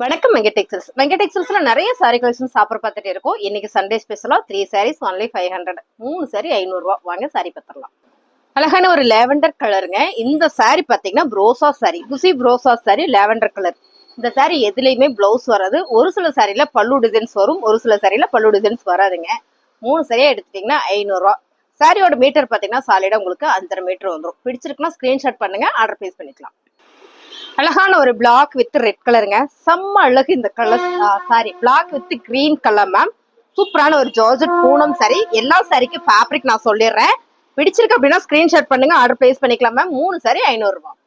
வணக்கம் வெங்கடெக்ஸல்ஸ்ல நிறைய sorry collection சாப்பிட பார்த்துட்டு இருக்கோம். இன்னைக்கு சண்டே ஸ்பெஷலா 3 சாரீஸ் ஒன்லி 500. 3 சாரி 500 ரூபாய். வாங்க சாரி பத்திரலாம். அழகான ஒரு லேவெண்டர் கலருங்க. இந்த சாரி பாத்தீங்கன்னா ப்ரோசா சாரி, குசி ப்ரோசா சாரி, லேவெண்டர் கலர். இந்த சாரி எதுலயுமே பிளவுஸ் வராது. ஒரு சில சாரில பல்லு டிசைன்ஸ் வரும், ஒரு சில சாரில பல்லு டிசைன்ஸ் வராதுங்க. 3 சாரியா எடுத்துட்டீங்கன்னா 500 ரூபாய். சாரியோட மீட்டர் பாத்தீங்கன்னா சாலிடா உங்களுக்கு 5.5 மீட்டர் வந்துடும். பிடிச்சிருக்குன்னா ஸ்கிரீன்ஷாட் பண்ணுங்க, ஆர்டர் பிளேஸ் பண்ணிக்கலாம். அழகான ஒரு பிளாக் வித் ரெட் கலருங்க. செம்ம அழகு இந்த colour. Sari black with green colour ma'am. சூப்பரான ஒரு ஜார்ஜெட் பூனம் சாரி. எல்லா சாரிக்கு ஃபேப்ரிக் நான் சொல்லிடுறேன். பிடிச்சிருக்கு அப்படின்னா ஸ்கிரீன்ஷாட் பண்ணுங்க, ஆர்டர் பிளேஸ் பண்ணிக்கலாம் மேம். 3 சாரி 500 ரூபாய்.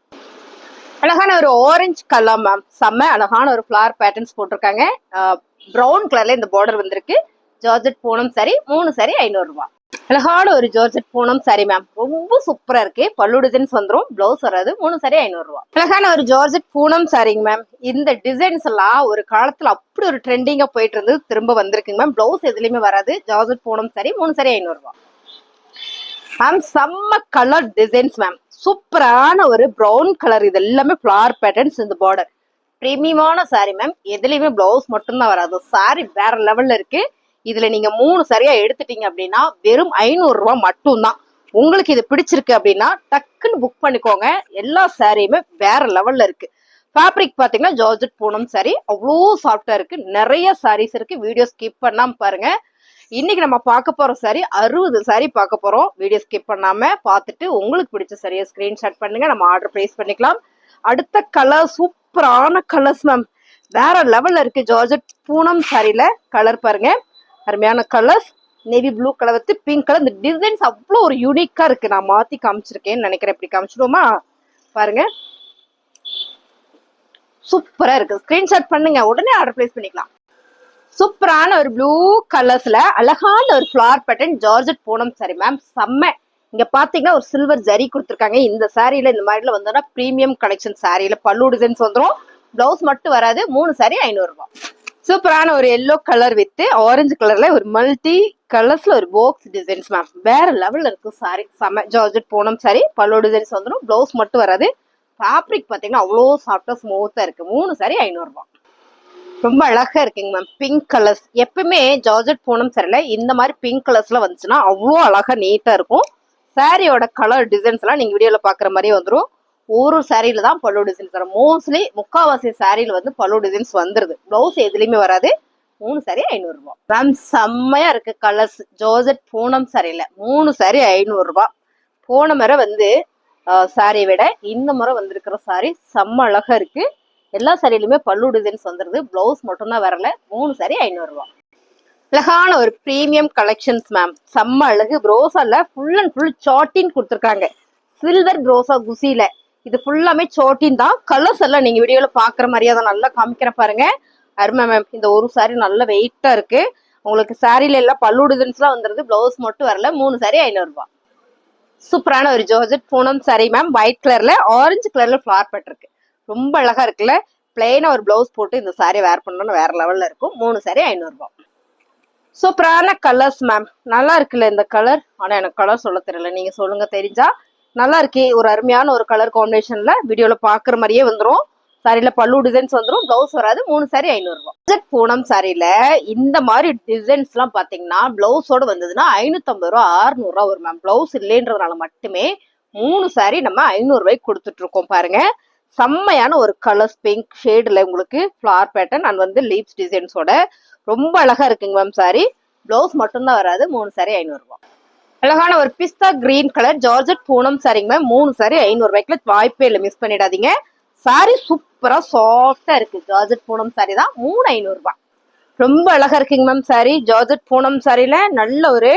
அழகான ஒரு ஆரஞ்சு கலர் மேம். செம்ம அழகான ஒரு ஃபிளவர் பேட்டர்ன்ஸ் போட்டிருக்காங்க. ப்ரௌன் கலர்ல இந்த பார்டர் வந்திருக்கு. Georgette Poonam sorry. 3 சாரி 500 ரூபாய். அழகான ஒரு ஜார்ஜெட் பூனம் சாரி மேம். ரொம்ப சூப்பரா இருக்கு. பல்லு டிசைன்ஸ் வந்துடும், பிளவுஸ் வராது. 3 சாரி 500 ரூபாய். அழகான ஒரு ஜார்ஜெட் பூனம் சாரிங்க மேம். இந்த டிசைன்ஸ் எல்லாம் ஒரு காலத்துல அப்படி ஒரு ட்ரெண்டிங்கா போயிட்டு இருந்தது, திரும்ப வந்திருக்குங்க மேம். பிளவுஸ் எதுலயுமே வராது. Georgette Poonam sorry. 3 சாரி 500 ரூபாய் மேம். செம்ம கலர் டிசைன்ஸ் மேம். சூப்பரான ஒரு ப்ரௌன் கலர். இது எல்லாமே ஃபிளவர் பேட்டர்ன்ஸ். இந்த பார்டர் பிரீமியமான சாரி மேம். எதுலயுமே பிளவுஸ் மட்டும்தான் வராது. சாரி வேற லெவல்ல இருக்கு. இதுல நீங்க 3 சரியா எடுத்துட்டீங்க அப்படின்னா வெறும் 500 ரூபாய் மட்டும்தான். உங்களுக்கு இது பிடிச்சிருக்கு அப்படின்னா டக்குன்னு புக் பண்ணிக்கோங்க. எல்லா சாரியுமே வேற லெவல்ல இருக்கு. ஃபேப்ரிக் பாத்தீங்கன்னா ஜார்ஜெட் பூனம் சாரி. அவ்வளோ சாஃப்டா இருக்கு. நிறைய சாரீஸ் இருக்கு. வீடியோ ஸ்கிப் பண்ணாம பாருங்க. இன்னைக்கு நம்ம பார்க்க போற சாரி 60 சாரி பார்க்க போறோம். வீடியோ ஸ்கிப் பண்ணாம பார்த்துட்டு உங்களுக்கு பிடிச்ச சாரியை ஸ்கிரீன்ஷாட் பண்ணுங்க, நம்ம ஆர்டர் பிளேஸ் பண்ணிக்கலாம். அடுத்த கலர் சூப்பரான கலர்ஸ் மேம். வேற லெவல்ல இருக்கு. ஜார்ஜெட் பூனம் சாரியில கலர் பாருங்க. அருமையான colours. Navy blue colour with pink colour. இந்த டிசைன்ஸ் அவ்வளோ ஒரு யூனிக்கா இருக்கு. நான் மாத்தி காமிச்சிருக்கேன்னு நினைக்கிறேன். இப்படி காமிச்சிடுவோமா பாருங்க. சூப்பரா இருக்கு. ஸ்கிரீன்ஷாட் பண்ணுங்க, உடனே ஆர்டர் பிளேஸ் பண்ணிக்கலாம். சூப்பரான ஒரு ப்ளூ கலர்ஸ்ல அழகான ஒரு flower pattern georgette Poonam sorry ma'am. செம்ம. இங்க பாத்தீங்கன்னா ஒரு சில்வர் ஜரி கொடுத்துருக்காங்க. இந்த சாரியில இந்த மாதிரில வந்தோம்னா பிரீமியம் கலெக்ஷன் சாரியில பல்லு டிசைன்ஸ் வந்துடும், பிளவுஸ் மட்டும் வராது. 3 சாரி 500 ரூபாய். சூப்பரான ஒரு எல்லோ கலர் வித் ஆரஞ்சு கலர்ல ஒரு மல்டி கலர்ஸ்ல ஒரு பாக்ஸ் டிசைன்ஸ் மேம். வேற லெவல்ல இருக்கு சாரி. செம்ம. Georgette Poonam sorry. பல்லு டிசைன்ஸ் வந்துடும், பிளவுஸ் மட்டும் வராது. ஃபேப்ரிக் பாத்தீங்கன்னா அவ்வளோ சாஃப்டா ஸ்மூத்தா இருக்கு. 3 சாரி 500 ரூபாய். ரொம்ப அழகா இருக்குங்க மேம். Pink colours. எப்பவுமே ஜார்ஜெட் பூனம் சாரில இந்த மாதிரி பிங்க் கலர்ஸ்ல வந்துச்சுன்னா அவ்வளோ அழகா நீட்டா இருக்கும். சாரியோட கலர் டிசைன்ஸ் எல்லாம் நீங்க வீடியோல பாக்குற மாதிரியே வந்துடும். ஒரு சாரியில தான் பல்லு டிசைன்ஸ் வரும். மோஸ்ட்லி முக்காவாசி சாரியில வந்து பல்லு டிசைன்ஸ் வந்துருது. பிளவுஸ் எதுலயுமே வராது. 3 சாரி 500 ரூபாய் மேம். செம்மையா இருக்கு கலர்ஸ். ஜார்ஜெட் பூனம் சாரியில 3 சாரி 500 ரூபாய். போன முறை வந்து சாரியை விட இந்த முறை வந்திருக்கிற சாரி செம்ம அழகா இருக்கு. எல்லா சாரியிலுமே பல்லு டிசைன்ஸ் வந்துருது, பிளவுஸ் மட்டும்தான் வரல. 3 சாரி 500 ரூபாய். அழகான ஒரு பிரீமியம் கலெக்ஷன்ஸ் மேம். செம்ம அழகு. ப்ரோசால ஃபுல் அண்ட் ஃபுல் சாட்டின் கொடுத்துருக்காங்க. சில்வர் ப்ரோசா குசில இது ஃபுல்லாமே சோட்டின் தான். கலர்ஸ் எல்லாம் நீங்க வீடியோல பாக்குற மாதிரியே தான் நல்லா காமிக்கிற பாருங்க. அருமை மேம். இந்த ஒரு சாரி நல்ல வெயிட்டா இருக்கு. உங்களுக்கு சாரில எல்லாம் பல்லு டிசைன்ஸ் எல்லாம் வந்துருது, பிளவுஸ் மட்டும் வரல. 3 சாரி 500 ரூபாய். சூப்பரான ஒரு georgette Poonam sorry ma'am. White கலர்ல ஆரஞ்சு கலர்ல ஃபிளவர் பேட் இருக்கு. ரொம்ப அழகா இருக்குல்ல. பிளெயினா ஒரு பிளவுஸ் போட்டு இந்த சாரி வேர் பண்ணணும்னு வேற லெவல்ல இருக்கும். 3 சாரி 500 ரூபாய். சூப்பரான கலர்ஸ் மேம். நல்லா இருக்குல்ல இந்த கலர். ஆனா எனக்கு கலர் சொல்ல தெரியல, நீங்க சொல்லுங்க தெரிஞ்சா. நல்லா இருக்கு. ஒரு அருமையான ஒரு கலர் காம்பினேஷன்ல வீடியோல பாக்குற மாதிரியே வந்துடும். சாரியில பல்லு டிசைன்ஸ் வந்துடும், பிளவுஸ் வராது. 3 சாரி 500 ரூபாய். ஜார்ஜெட் பூனம் சாரியில இந்த மாதிரி டிசைன்ஸ் எல்லாம் பாத்தீங்கன்னா பிளவுஸோட வந்ததுன்னா 550 ரூபா 600 ரூபா வரும் மேம். பிளவுஸ் இல்லைன்றதுனால மட்டுமே 3 சாரி நம்ம 500 ரூபாய்க்கு கொடுத்துட்டு இருக்கோம் பாருங்க. செம்மையான ஒரு கலர்ஸ். பிங்க் ஷேட்ல உங்களுக்கு ஃபிளவர் பேட்டர்ன் அண்ட் வந்து லீவ்ஸ் டிசைன்ஸோட ரொம்ப அழகா இருக்குங்க மேம். சாரி பிளவுஸ் மட்டும்தான் வராது. 3 சாரி 500 ரூபாய். அழகான ஒரு பிஸ்தா கிரீன் கலர் ஜார்ஜெட் பூனம் சாரிங்க மேம். 3 சாரி 500 ரூபாய்க்குல வாய்ப்பே இல்லை, மிஸ் பண்ணிடாதீங்க. சாரி சூப்பரா சாஃப்டா இருக்கு. ஜார்ஜெட் பூனம் சாரி தான். 3 500 ரூபாய். ரொம்ப அழகா இருக்குங்க மேம். சாரி ஜார்ஜெட் பூனம் சாரில நல்ல ஒரு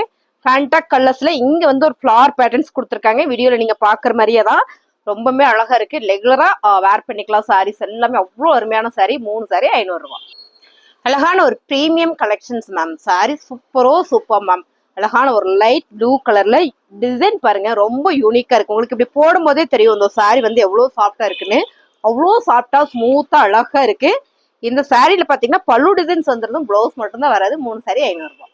ஃபேண்டாக் கலர்ஸ்ல இங்க வந்து ஒரு ஃபிளவர் பேட்டர்ன்ஸ் கொடுத்துருக்காங்க. வீடியோல நீங்க பாக்குற மாதிரியே தான். ரொம்பவே அழகா இருக்கு. ரெகுலரா வேர் பண்ணிக்கலாம். சாரீஸ் எல்லாமே அவ்வளோ அருமையான சாரி. 3 சாரி 500 ரூபாய். அழகான ஒரு premium collections ma'am. Sorry super ma'am. அழகான ஒரு லைட் ப்ளூ கலர்ல டிசைன் பாருங்க. ரொம்ப யூனிக்கா இருக்கு. உங்களுக்கு இப்படி போடும் போதே தெரியும் இந்த சாரி வந்து எவ்வளவு சாஃப்டா இருக்குன்னு. அவ்வளோ சாஃப்டா ஸ்மூத்தா அழகா இருக்கு. இந்த சாரியில பாத்தீங்கன்னா பல்லு டிசைன்ஸ் வந்துருந்தும், பிளவுஸ் மட்டும் தான் வராது. 3 சாரி 500 ரூபாய்.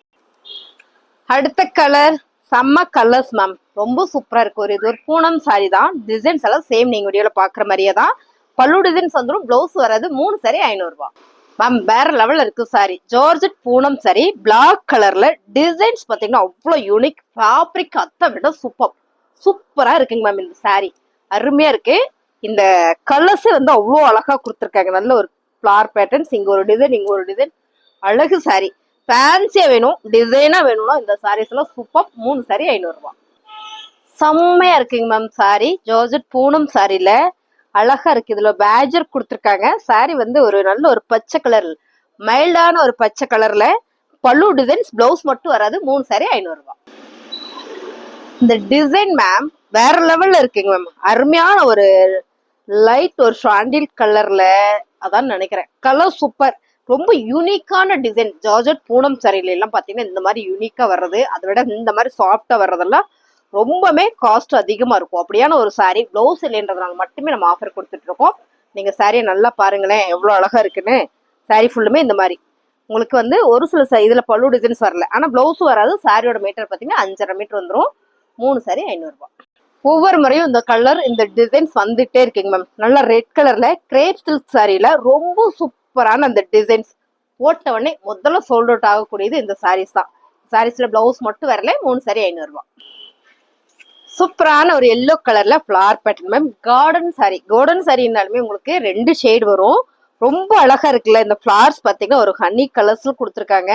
அடுத்த கலர் செம்ம கலர்ஸ் மேம். ரொம்ப சூப்பரா இருக்கு. இது ஒரு பூனம் சாரி தான். டிசைன்ஸ் எல்லாம் சேம் நீங்க வீடியோல பாக்குற மாதிரியே தான். பல்லு டிசைன்ஸ் வந்துடும், பிளவுஸ் வராது. 3 சாரி 500 ரூபாய். மேம் வேற லெவல்ல இருக்கு சாரி. ஜார்ஜெட் பூனம் சாரி, பிளாக் கலர்ல டிசைன்ஸ் பாத்தீங்கன்னா அவ்வளவு யூனிக். ஃபேப்ரிக் அத்தை விட சூப்பரா இருக்குங்க மேம். இந்த சாரி அருமையா இருக்கு. இந்த கலர்ஸ் வந்து அவ்வளோ அழகா கொடுத்துருக்காங்க. நல்ல ஒரு ஃபிளார் பேட்டர்ன்ஸ், இங்க ஒரு டிசைன், இங்க ஒரு டிசைன். அழகு சாரி. ஃபேன்சியா வேணும், டிசைனா வேணும்னா இந்த சாரீஸ் எல்லாம் சூப்பர். 3 சாரி 500 ரூபாய். செம்மையா இருக்குங்க மேம் சாரி. ஜார்ஜெட் பூனம் சாரில அழகா இருக்கு. இதுல பேஜர் கொடுத்துருக்காங்க. சாரி வந்து ஒரு நல்ல ஒரு பச்சை கலர், மைல்டான ஒரு பச்சை கலர்ல பல்லு டிசைன்ஸ், பிளவுஸ் மட்டும் வராது. 3 சாரி 500 ரூபாய். இந்த டிசைன் மேம் வேற லெவல்ல இருக்குங்க மேம். அருமையான ஒரு லைட் ஒரு சாண்டில் கலர்ல, அதான் நினைக்கிறேன். Colour super. ரொம்ப யூனிக்கான டிசைன். ஜார்ஜெட் பூனம் சாரில எல்லாம் பாத்தீங்கன்னா இந்த மாதிரி யூனிக்கா வர்றது, அதை விட இந்த மாதிரி சாஃப்டா வர்றதெல்லாம் ரொம்பவே காஸ்ட் அதிகமா இருக்கும். அப்படியான ஒரு சாரி பிளவுஸ் இல்லைன்றதுனால மட்டுமே நம்ம ஆஃபர் கொடுத்துட்டு இருக்கோம். நீங்க சாரியை நல்லா பாருங்களேன் எவ்வளவு அழகா இருக்குன்னு. சாரி ஃபுல்லுமே இந்த மாதிரி உங்களுக்கு வந்து ஒரு சில இதுல பல்லு டிசைன்ஸ் வரல, ஆனா பிளவுஸும் வராது. சாரியோட மீட்டர் பாத்தீங்கன்னா 5.5 மீட்டர் வந்துடும். 3 சாரி 500 ரூபாய். ஒவ்வொரு முறையும் இந்த கலர் இந்த டிசைன்ஸ் வந்துட்டே இருக்குங்க மேம். நல்லா ரெட் கலர்ல கிரேப் சில்க் சாரியில ரொம்ப சூப்பரான அந்த டிசைன்ஸ். போட்ட உடனே முதல்ல சோல்ட் அவுட் ஆகக்கூடியது இந்த சாரீஸ் தான். சாரீஸ்ல பிளவுஸ் மட்டும் வரல. 3 சாரி 500 ரூபாய். சூப்பரான ஒரு எல்லோ கலர்ல floral pattern ma'am. Cotton sari. Cotton சாரினாலுமே உங்களுக்கு 2 ஷேட் வரும். ரொம்ப அழகா இருக்குல்ல. இந்த ஃபிளார்ஸ் பாத்தீங்கன்னா ஒரு ஹனி கலர்ஸ்ல கொடுத்துருக்காங்க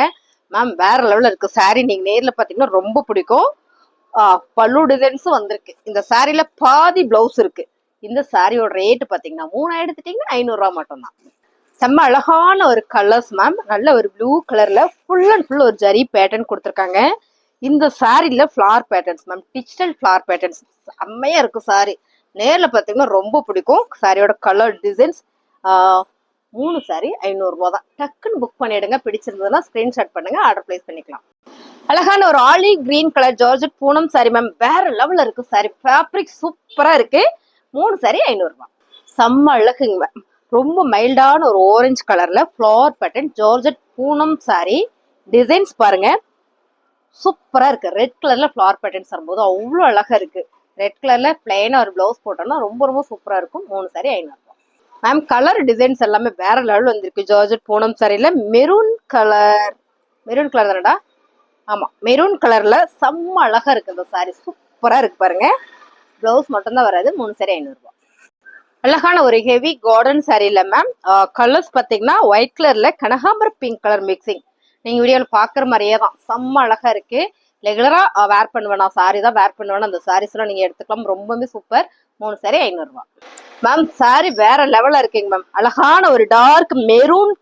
மேம். வேற லெவல்ல இருக்கு சாரி. நீங்க நேர்ல பாத்தீங்கன்னா ரொம்ப பிடிக்கும். பல்லு டிசைன்ஸும் வந்திருக்கு. இந்த சாரில பாதி பிளவுஸ் இருக்கு. இந்த சாரியோட ரேட் பாத்தீங்கன்னா 3 எடுத்துட்டீங்கன்னா 500 ரூபாய் மட்டும் தான். செம்ம அழகான ஒரு கலர்ஸ் மேம். நல்ல ஒரு ப்ளூ கலர்ல ஃபுல் அண்ட் ஃபுல் ஒரு ஜரி பேட்டர்ன் கொடுத்துருக்காங்க. இந்த சாரில floral patterns ma'am, digital floral patterns செம்மையா இருக்கு சாரி. நேர்ல பாத்தீங்கன்னா ரொம்ப பிடிக்கும். சாரியோட கலர் டிசைன்ஸ் 3 சாரி 500 ரூபாய் தான். டக்குன்னு புக் பண்ணிடுங்க. பிடிச்சிருந்ததுன்னா ஸ்கிரீன்ஷாட் பண்ணுங்க, ஆர்டர் பிளேஸ் பண்ணிக்கலாம். அழகான ஒரு olive green colour georgette Poonam sorry ma'am. வேற லெவல்ல இருக்கு சாரி. ஃபேப்ரிக் சூப்பரா இருக்கு. 3 சாரி 500 ரூபாய். செம்ம அழகுங்க மேம். ரொம்ப மைல்டான ஒரு ஆரஞ்சு கலர்ல floral pattern georgette Poonam sorry. Designs பாருங்க சூப்பரா இருக்கு. ரெட் கலர்ல ஃபிளார் பேட்டர்ன்ஸ் வரும்போது அவ்வளவு அழகா இருக்கு. ரெட் கலர்ல பிளைனா ஒரு பிளவுஸ் போட்டோம்னா ரொம்ப சூப்பரா இருக்கும். 3 சாரி 500 ரூபாய் மேம். கலர் டிசைன்ஸ் எல்லாமே வேற லெவல் வந்திருக்கு. ஜார்ஜெட் பூனம் சாரில மெரூன் கலர் தானடா? ஆமா, மெரூன் கலர்ல செம்ம அழகா இருக்கு. இந்த சாரி சூப்பரா இருக்கு பாருங்க. பிளவுஸ் மட்டும் தான் வராது. 3 சாரி 500 ரூபாய். அழகான ஒரு ஹெவி கார்டன் சாரில மேம். கலர்ஸ் பாத்தீங்கன்னா ஒயிட் கலர்ல கனகாம்பர பிங்க் கலர் மிக்சிங். நீங்க வீடியோல பாக்குற மாதிரியே தான் செம்ம அழகா இருக்கு. ரெகுலரா வேர் பண்ணுவேன், நான் சாரி தான் வேர் பண்ணுவேன். அந்த சாரீஸ் எல்லாம் நீங்க எடுத்துக்கலாம். ரொம்பவே சூப்பர். 3 சாரி 500 ரூபாய் மேம். சாரி வேற லெவல்ல இருக்குங்க மேம். அழகான ஒரு டார்க் மெரூன்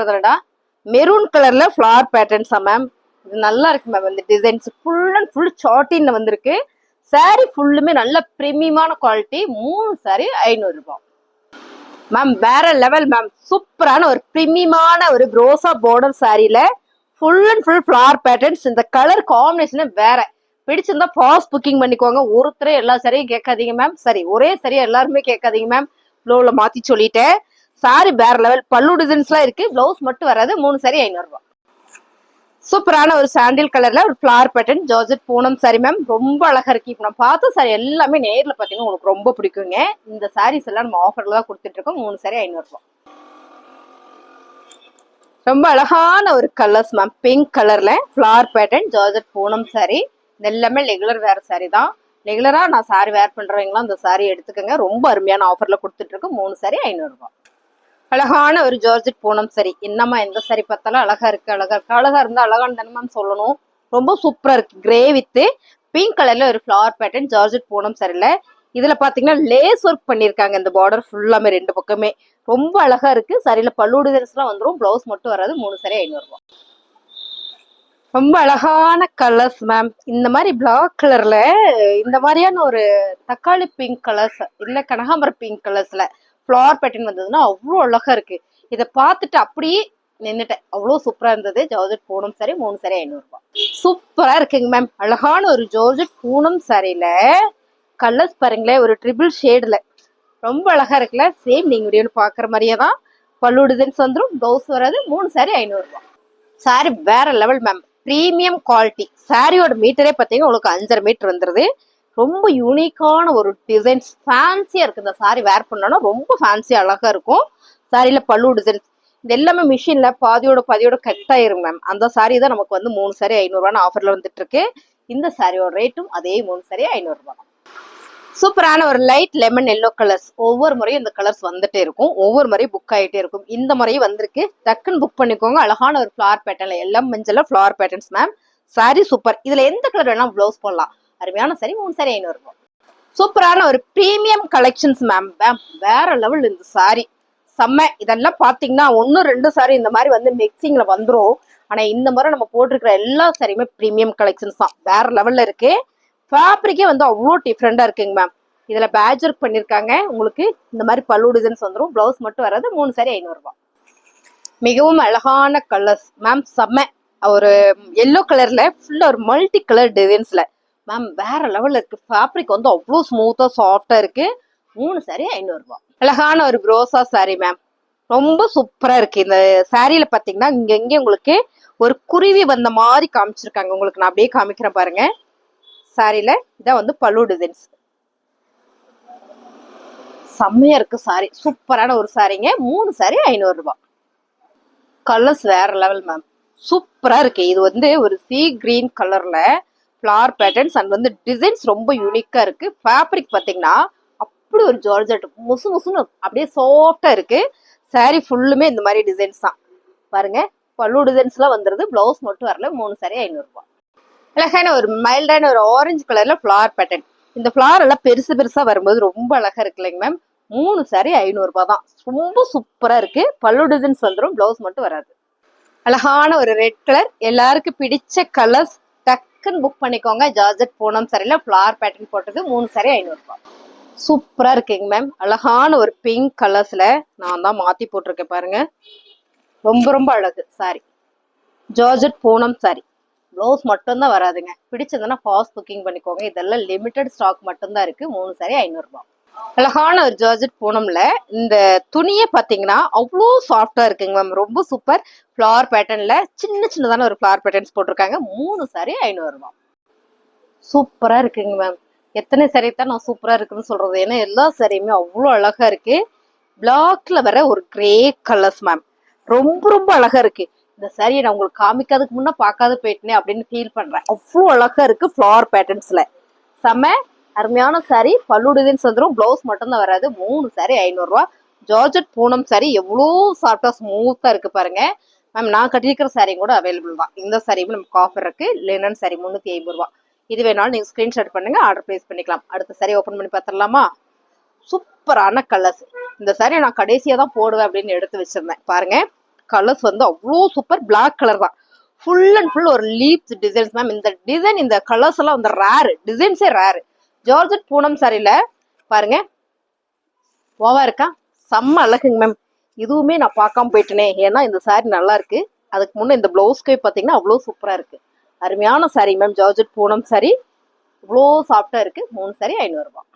தானடா? மெரூன் கலர்ல ஃபிளார் பேட்டர்ன்ஸா மேம். இது நல்லா இருக்கு மேம். இந்த டிசைன்ஸ் ஃபுல் அண்ட் ஃபுல் சாட்டின்ல வந்திருக்கு. சாரி ஃபுல்லுமே நல்ல பிரீமியமான குவாலிட்டி. 3 சாரி 500 ரூபாய் மேம். வேற லெவல் மேம். சூப்பரான ஒரு பிரீமியமான ஒரு ரோசா பார்டர் சாரில full and full floral patterns. இந்த கலர் காம்பினேஷன் வேற. பிடிச்சிருந்தா ஃபாஸ்ட் புக்கிங் பண்ணிக்கோங்க. ஒருத்தரே எல்லா சாரியும் கேட்காதீங்க மேம். சரி, ஒரே சரியா எல்லாருமே கேட்காதீங்க மேம். ஃப்ளோல மாத்தி சொல்லிட்டேன். சாரி வேற லெவல். பல்லு டிசைன்ஸ் எல்லாம் இருக்கு. பிளவுஸ் மட்டும் வராது. 3 சாரி 500 ரூபாய். சூப்பரான ஒரு சாண்டில் கலர்ல ஒரு flower pattern georgette Poonam sorry ma'am. ரொம்ப அழகா இருக்கு. இப்ப நான் பார்த்த சாரி எல்லாமே நேர்ல பாத்தீங்கன்னா உங்களுக்கு ரொம்ப பிடிக்குங்க. இந்த சாரீஸ் எல்லாம் நம்ம ஆஃபர்ல தான் கொடுத்துட்டு இருக்கோம். 3 சாரி 500 ரூபாய். ரொம்ப அழகான ஒரு கலர்ஸ் மேம். பிங்க் கலர்ல floral pattern georgette Poonam sorry. இது எல்லாமே ரெகுலர் வேர் சாரி தான். ரெகுலரா நான் சாரி வேர் பண்றவங்களாம் இந்த சாரி எடுத்துக்கோங்க. ரொம்ப அருமையான ஆஃபர்ல கொடுத்துட்டு இருக்கோம். 3 சாரி 500 ரூபாய். அழகான ஒரு ஜார்ஜெட் பூனம் சாரி. என்னம்மா எந்த சாரி பார்த்தாலும் அழகா இருக்கு. அழகா இருந்தா அழகான்னு தானே மேம் சொல்லணும். ரொம்ப சூப்பரா இருக்கு. கிரே வித் பிங்க் கலர்ல ஒரு ஃபிளார் பேட்டர்ன் ஜார்ஜெட் பூனம் சாரில. இதுல பாத்தீங்கன்னா லேஸ் ஒர்க் பண்ணிருக்காங்க. இந்த பார்டர் ஃபுல்லாமே 2 பக்கமே ரொம்ப அழகா இருக்கு. சாரில பல்லு டிசைன்ஸ் எல்லாம் வந்துடும். பிளவுஸ் மட்டும் வராது. 3 சாரி 500 ரூபாய். ரொம்ப அழகான கலர்ஸ் மேம். இந்த மாதிரி பிளாக் கலர்ல இந்த மாதிரியான ஒரு தக்காளி பிங்க் கலர்ஸ் இல்ல கனகாம்பர பிங்க் கலர்ஸ்ல ஃபிளார் பேட்டர்ன் வந்ததுன்னா அவ்வளோ அழகா இருக்கு. இதை பார்த்துட்டு அப்படியே நின்னுட்டேன். அவ்வளவு சூப்பரா இருந்தது. Georgette Poonam sorry. 3 சாரி 500 ரூபாய். சூப்பரா இருக்குங்க மேம். அழகான ஒரு ஜார்ஜெட் பூனம் சாரில கலர்ஸ் பாருங்களேன். ஒரு ட்ரிபிள் ஷேட்ல ரொம்ப அழகா இருக்குல்ல. சேம் நீங்க வீடியோல பாக்குற மாதிரியே தான். பல்லு டிசைன்ஸ் வந்துடும். பிளவுஸ் வராது. 3 சாரி 500 ரூபாய். சாரி வேற லெவல் மேம். Premium quality. சாரியோட மீட்டரே பார்த்தீங்கன்னா உங்களுக்கு 5.5 மீட்டர் வந்துருது. ரொம்ப யூனிக்கான ஒரு டிசைன்ஸ். ஃபேன்சியா இருக்கு. இந்த சாரி வேர் பண்ணோம்னா ரொம்ப ஃபேன்சியா அழகா இருக்கும். சாரியில பல்லு டிசைன்ஸ் இது எல்லாமே மிஷின்ல பாதியோட கட் ஆயிரும் மேம். அந்த சாரி தான் நமக்கு வந்து 3 சாரி 500 ஆஃபர்ல வந்துட்டு இருக்கு. இந்த சாரியோட ரேட்டும் அதே 3 சாரி 500 ரூபாய். சூப்பரான ஒரு லைட் லெமன் எல்லோ கலர்ஸ். ஒவ்வொரு முறையும் இந்த கலர்ஸ் வந்துட்டே இருக்கும், ஒவ்வொரு முறையும் புக் ஆகிட்டே இருக்கும். இந்த முறையும் வந்திருக்கு, டக்குன்னு புக் பண்ணிக்கோங்க. அழகான ஒரு ஃபிளார் பேட்டர்ன்ல எல்லாம் மஞ்சள் flower patterns ma'am. Sorry super. இதுல எந்த கலர் வேணாலும் ப்ளவுஸ் போடலாம். அருமையான சாரி 3 சாரி 500 ரூபாய். சூப்பரான ஒரு பிரீமியம் கலெக்ஷன்ஸ் மேம். வேற லெவல் இந்த சாரி செம்ம. இதெல்லாம் பாத்தீங்கன்னா 1-2 சாரி இந்த மாதிரி வந்து மிக்சிங்ல வந்துரும். ஆனா இந்த முறை நம்ம போட்டிருக்கிற எல்லா சாரியுமே பிரீமியம் கலெக்ஷன்ஸ் தான், வேற லெவல்ல இருக்கு. ஃபேப்ரிக்கே வந்து அவ்வளோ டிஃப்ரெண்டா இருக்குங்க மேம். இதுல பேட்ச் ஒர்க் பண்ணிருக்காங்க. உங்களுக்கு இந்த மாதிரி பல்லு டிசைன்ஸ் வந்துடும், பிளவுஸ் மட்டும் வராது. 3 சாரி 500 ரூபாய். மிகவும் அழகான கலர்ஸ் மேம், செம்ம. ஒரு எல்லோ கலர்ல ஃபுல்லா ஒரு மல்டி கலர் டிசைன்ஸ்ல மேம் வேற லெவல்ல இருக்கு. ஃபேப்ரிக் வந்து அவ்வளோ ஸ்மூத்தா சாஃப்டா இருக்கு. 3 சாரி 500 ரூபாய். அழகான ஒரு ப்ரோசா சாரி மேம், ரொம்ப சூப்பரா இருக்கு. இந்த சாரியில பாத்தீங்கன்னா இங்க உங்களுக்கு ஒரு குருவி வந்த மாதிரி காமிச்சிருக்காங்க. உங்களுக்கு நான் அப்படியே காமிக்கிறேன் பாருங்க. சாரியில இதான் வந்து பல்லு டிசைன்ஸ், செம்மையா இருக்கு சாரி. சூப்பரான ஒரு சாரிங்க. 3 சாரி 500 ரூபாய். கலர்ஸ் வேற லெவல் மேம், சூப்பரா இருக்கு. இது வந்து ஒரு சீ கிரீன் கலர்ல ஃபிளார் பேட்டர்ன்ஸ் அண்ட் வந்து டிசைன்ஸ் ரொம்ப யூனிக்கா இருக்கு. ஃபேப்ரிக் பாத்தீங்கன்னா அப்படி ஒரு ஜார்ஜெட் முசு முசுன்னு அப்படியே சாஃப்டா இருக்கு. சாரி ஃபுல்லுமே இந்த மாதிரி டிசைன்ஸ் தான் பாருங்க. பல்லு டிசைன்ஸ் எல்லாம் வந்துருது, பிளவுஸ் மட்டும் வரல. 3 சாரி 500 ரூபாய். அழகான ஒரு மைல்டான ஒரு ஆரஞ்சு கலர்ல ஃபிளார் பேட்டர்ன். இந்த ஃபிளார் எல்லாம் பெருசு பெருசா வரும்போது ரொம்ப அழகா இருக்கு இல்லைங்க மேம். 3 சாரி 500 ரூபாய் தான். ரொம்ப சூப்பரா இருக்கு. பல்லு டிசைன்ஸ் வந்துடும், பிளவுஸ் மட்டும் வராது. அழகான ஒரு ரெட் கலர், எல்லாருக்கும் பிடிச்ச கலர்ஸ். டக்குன்னு புக் பண்ணிக்கோங்க. ஜார்ஜெட் பூனம் சாரியில ஃபிளார் பேட்டர்ன் போட்டது. 3 சாரி 500 ரூபாய். சூப்பரா இருக்குங்க மேம். அழகான ஒரு பிங்க் கலர்ஸ்ல நான் தான் மாத்தி போட்டிருக்கேன் பாருங்க. ரொம்ப ரொம்ப அழகு sorry. Georgette Poonam sorry, blouse மட்டும் தான் வராதுங்க. பிடிச்சதுன்னா ஃபாஸ்ட் புக்கிங் பண்ணிக்கோங்க. இதெல்லாம் லிமிடெட் ஸ்டாக் மட்டும் தான் இருக்கு. 3 சாரி 500 ரூபாய். அழகான ஒரு ஜார்ஜெட் பூனம்ல இந்த துணியே பாத்தீங்கன்னா அவ்வளோ சாஃப்டா இருக்குங்க மேம், ரொம்ப சூப்பர். ஃபிளார் பேட்டர்ன்ல சின்னதான ஒரு ஃபிளார் பேட்டர்ன்ஸ் போட்டிருக்காங்க. 3 சாரி 500 ரூபாய். சூப்பரா இருக்குங்க மேம். எத்தனை சாரி தான் நான் சூப்பரா இருக்குன்னு சொல்றது, ஏன்னா எல்லா சாரியுமே அவ்வளோ அழகா இருக்கு. பிளாக்ல வர ஒரு கிரே கலர்ஸ் மேம், ரொம்ப ரொம்ப அழகா இருக்கு. இந்த சாரியை நான் உங்களுக்கு காமிக்காதுக்கு முன்ன பார்க்காத போயிட்டேனே அப்படின்னு ஃபீல் பண்றேன். அவ்வளோ அழகா இருக்கு ஃபிளார் பேட்டர்ன்ஸ்ல. செம அருமையான சாரி. பல்லு டிசைன்ஸ் வந்துடும், பிளவுஸ் மட்டும் தான் வராது. 3 சாரி 500 ரூபாய். ஜார்ஜெட் பூனம் சாரி எவ்வளோ சாஃப்டா ஸ்மூத்தா இருக்கு பாருங்க மேம். நான் கட்டிருக்கிற சாரி கூட அவைலபிள் தான். இந்த சாரியுமே நமக்கு ஆஃபர் இருக்கு. லினன் சாரி 350 ரூபாய். இது வேணாலும் நீங்க ஸ்கிரீன்ஷாட் பண்ணுங்க, ஆர்டர் பிளேஸ் பண்ணிக்கலாம். அடுத்த சாரி ஓபன் பண்ணி பார்த்துடலாமா? சூப்பரான கலர்ஸ். இந்த சாரி நான் கடைசியா தான் போடுவேன் அப்படின்னு எடுத்து வச்சிருந்தேன் பாருங்க. கலர்ஸ் வந்து அவ்வளோ சூப்பர். பிளாக் கலர் தான், ஃபுல் அண்ட் ஃபுல் ஒரு லீப்ஸ் டிசைன்ஸ் மேம். இந்த டிசைன் இந்த கலர்ஸ் எல்லாம் வந்து ரேரு, டிசைன்ஸே ரேரு. ஜார்ஜெட் பூனம் சாரியில பாருங்க, ஓவா இருக்கா, செம்ம அழகுங்க மேம். இதுவுமே நான் பார்க்காம போயிட்டேனே, ஏன்னா இந்த சாரி நல்லா இருக்கு. அதுக்கு முன்னே இந்த பிளவுஸ்க்கே பார்த்தீங்கன்னா அவ்வளோ சூப்பரா இருக்கு. அருமையான sorry ma'am. Georgette Poonam sorry இவ்வளோ சாஃப்டா இருக்கு. 3 சாரி 500 ரூபாய்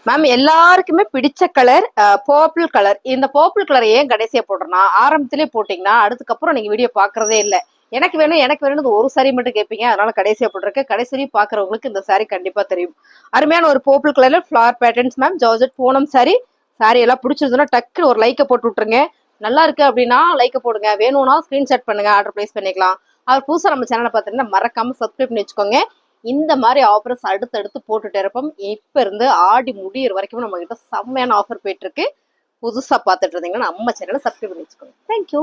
மேம். எல்லாருக்குமே பிடிச்ச கலர் பர்பிள் கலர். இந்த பர்பிள் கலர் ஏன் கடைசியா போடுறேன்னா, ஆரம்பத்திலே போட்டீங்கன்னா அதுக்கப்புறம் நீங்க வீடியோ பாக்குறதே இல்லை. எனக்கு வேணும் ஒரு சாரி மட்டும் கேட்பீங்க, அதனால கடைசியா போட்டிருக்கேன். கடைசி பாக்குறவங்களுக்கு இந்த சாரி கண்டிப்பா தெரியும். அருமையான ஒரு பர்பிள் கலர்ல flower patterns ma'am. Georgette Poonam sorry. Sorry எல்லாம் பிடிச்சிருந்ததுன்னா டக்குன்னு ஒரு லைக்கை போட்டு விட்டுருங்க. நல்லா இருக்கு அப்படின்னா லைக்கை போடுங்க, வேணும்னா ஸ்கிரீன்ஷாட் பண்ணுங்க, ஆர்டர் பிளேஸ் பண்ணிக்கலாம். அவர் புதுசா நம்ம சேனலை பார்த்தீங்கன்னா மறக்காம சப்ஸ்கிரைப் பண்ணி வச்சுக்கோங்க. இந்த மாதிரி ஆஃபர்ஸ் அடுத்தடுத்து போட்டுட்டு இருப்போம். இப்ப இருந்து ஆடி முடியிற வரைக்கும் நம்ம கிட்ட செம்மையான ஆஃபர் போயிட்டு இருக்கு. புதுசா பார்த்துட்டு இருந்தீங்கன்னா நம்ம சேனலை சப்ஸ்கிரைப் பண்ணி வச்சுக்கோங்க. தேங்க்யூ.